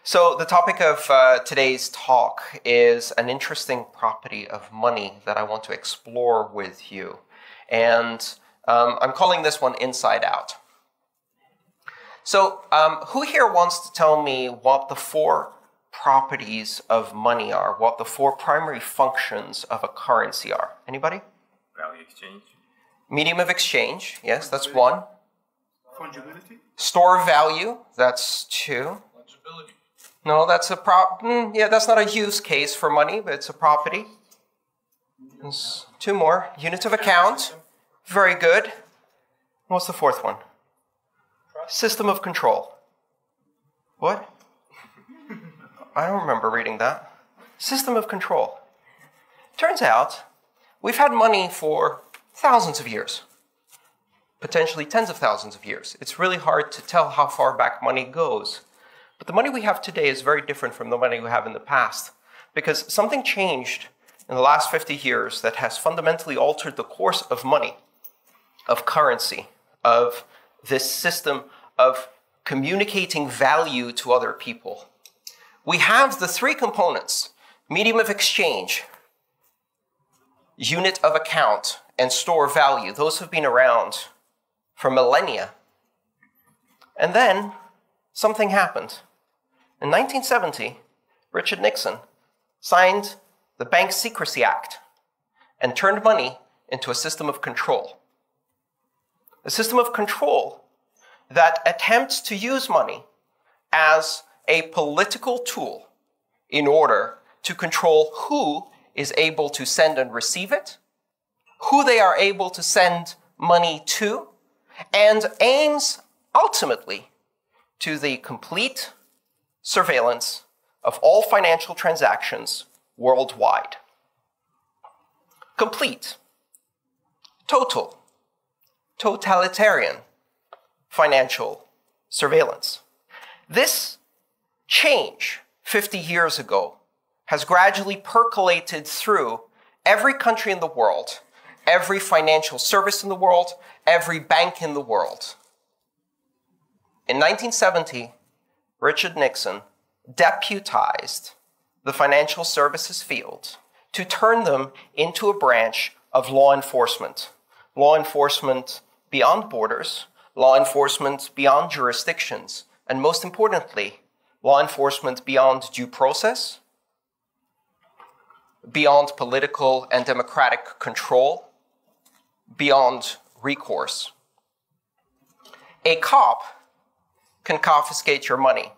So the topic of today's talk is an interesting property of money that I want to explore with you. And I'm calling this one Inside Out. So who here wants to tell me what the four properties of money are, what the four primary functions of a currency are? Anybody? Value exchange. Medium of exchange, yes, that's one. Fungibility. Store of value, that's two. Fungibility. No, that's a yeah, that's not a use case for money, but it's a property. There's two more. Unit of account, very good. What's the fourth one? System of control. What? I don't remember reading that. System of control. Turns out, we've had money for thousands of years. Potentially tens of thousands of years. It's really hard to tell how far back money goes. But the money we have today is very different from the money we have in the past, because something changed in the last 50 years that has fundamentally altered the course of money, of currency, of this system of communicating value to other people. We have the three components: medium of exchange, unit of account, and store of value. Those have been around for millennia. And then something happened. In 1970, Richard Nixon signed the Bank Secrecy Act and turned money into a system of control. A system of control that attempts to use money as a political tool in order to control who is able to send and receive it, who they are able to send money to, and aims ultimately to the complete surveillance of all financial transactions worldwide. Complete, total, totalitarian financial surveillance. This change 50 years ago has gradually percolated through every country in the world, every financial service in the world, every bank in the world. In 1970, Richard Nixon deputized the financial services field to turn them into a branch of law enforcement beyond borders, law enforcement beyond jurisdictions, and most importantly, law enforcement beyond due process, beyond political and democratic control, beyond recourse. A cop can confiscate your money.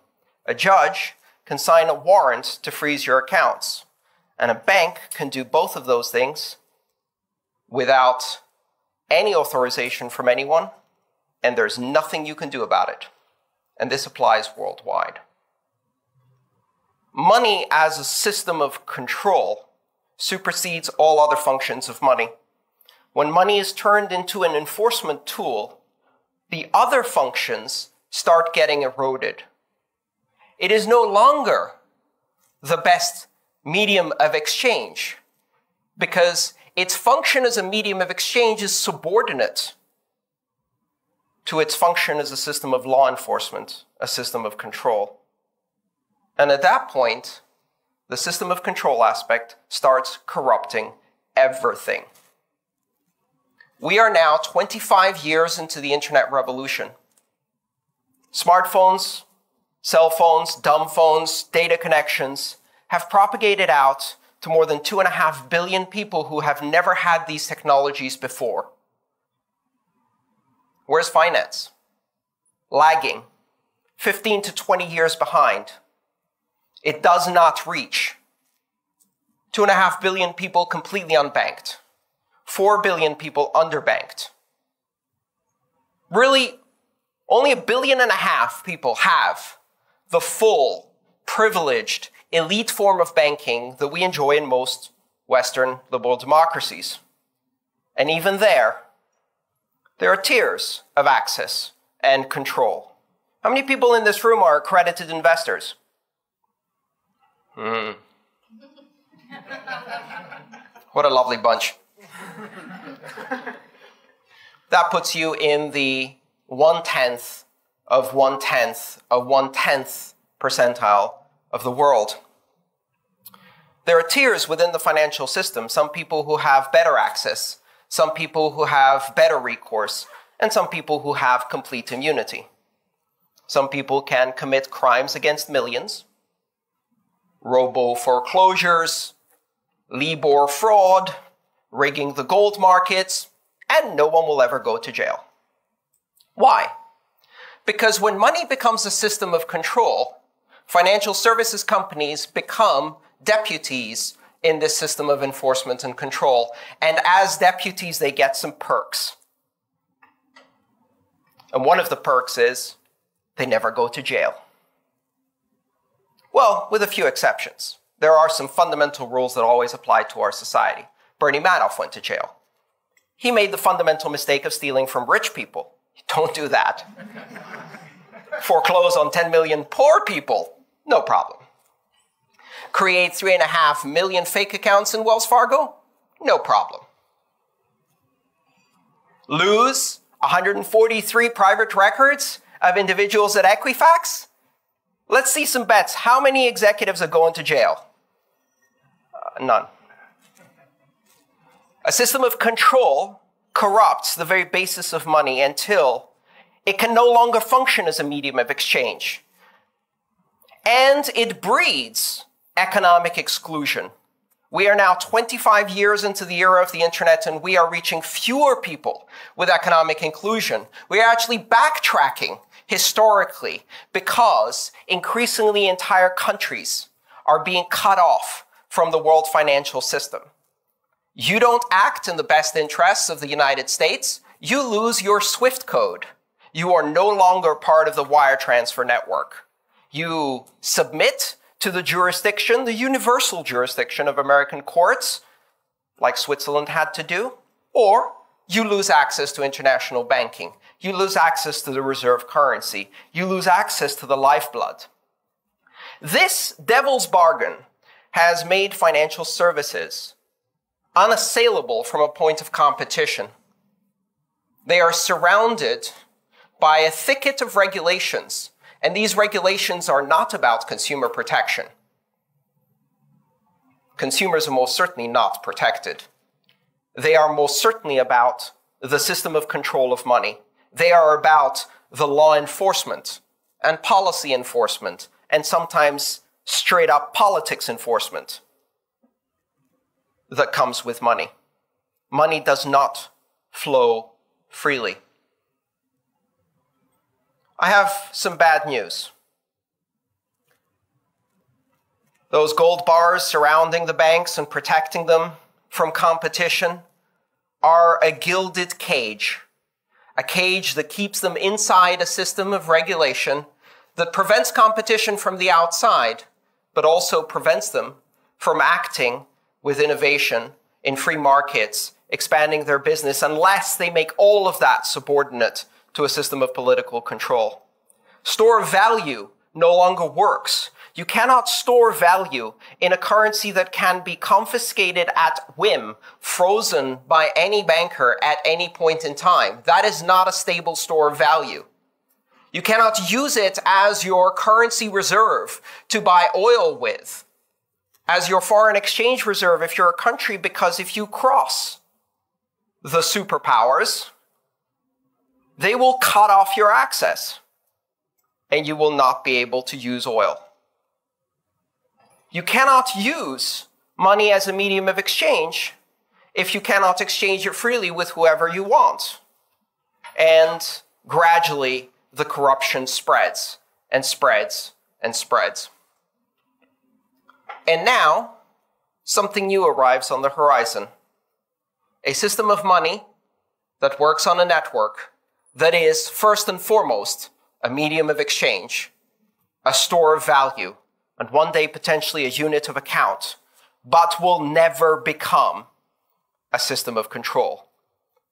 A judge can sign a warrant to freeze your accounts. And a bank can do both of those things without any authorization from anyone, and there's nothing you can do about it. And this applies worldwide. Money as a system of control supersedes all other functions of money. When money is turned into an enforcement tool, the other functions start getting eroded. It is no longer the best medium of exchange because its function as a medium of exchange is subordinate to its function as a system of law enforcement, a system of control. And at that point, the system of control aspect starts corrupting everything. We are now 25 years into the internet revolution. Smartphones, cell phones, dumb phones, data connections have propagated out to more than 2.5 billion people who have never had these technologies before. Where's finance? Lagging, 15 to 20 years behind. It does not reach. 2.5 billion people completely unbanked. 4 billion people underbanked. Really, only 1.5 billion people have the full, privileged, elite form of banking that we enjoy in most Western liberal democracies. And even there are tiers of access and control. How many people in this room are accredited investors? What a lovely bunch. That puts you in the 1/10 of 1/10 of 1/10 percentile of the world. There are tiers within the financial system, some people who have better access, some people who have better recourse, and some people who have complete immunity. Some people can commit crimes against millions, robo-foreclosures, Libor fraud, rigging the gold markets, and no one will ever go to jail. Why? Because when money becomes a system of control, financial services companies become deputies in this system of enforcement and control. And as deputies, they get some perks. And one of the perks is they never go to jail. Well, with a few exceptions. There are some fundamental rules that always apply to our society. Bernie Madoff went to jail. He made the fundamental mistake of stealing from rich people. Don't do that. Foreclose on 10 million poor people. No problem. Create 3.5 million fake accounts in Wells Fargo? No problem. Lose 143 private records of individuals at Equifax? Let's see some bets. How many executives are going to jail? None. A system of control corrupts the very basis of money until it can no longer function as a medium of exchange. And it breeds economic exclusion. We are now 25 years into the era of the internet, and we are reaching fewer people with economic inclusion. We are actually backtracking historically because increasingly entire countries are being cut off from the world financial system. You don't act in the best interests of the United States, you lose your SWIFT code. You are no longer part of the wire transfer network. You submit to the jurisdiction, the universal jurisdiction of American courts, like Switzerland had to do, or you lose access to international banking. You lose access to the reserve currency. You lose access to the lifeblood. This devil's bargain has made financial services unassailable from a point of competition. They are surrounded by a thicket of regulations, and these regulations are not about consumer protection. Consumers are most certainly not protected. They are most certainly about the system of control of money. They are about the law enforcement and policy enforcement, and sometimes straight up politics enforcement that comes with money. Money does not flow freely. I have some bad news. Those gold bars surrounding the banks and protecting them from competition are a gilded cage. A cage that keeps them inside a system of regulation that prevents competition from the outside, but also prevents them from acting with innovation in free markets, expanding their business, unless they make all of that subordinate to a system of political control. Store of value no longer works. You cannot store value in a currency that can be confiscated at whim, frozen by any banker at any point in time. That is not a stable store of value. You cannot use it as your currency reserve to buy oil with, as your foreign exchange reserve if you're a country, because if you cross the superpowers, they will cut off your access and you will not be able to use oil. You cannot use money as a medium of exchange if you cannot exchange it freely with whoever you want. And gradually, the corruption spreads and spreads and spreads. And now, something new arrives on the horizon. A system of money that works on a network that is, first and foremost, a medium of exchange, a store of value, and one day potentially a unit of account, but will never become a system of control.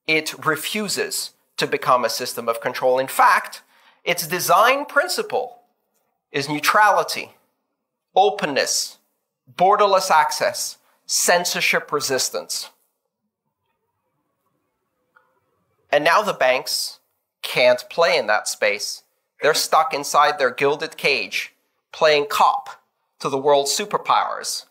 It refuses to become a system of control. In fact, its design principle is neutrality, openness, borderless access, censorship resistance. And now the banks can't play in that space. They're stuck inside their gilded cage, playing cop to the world's superpowers.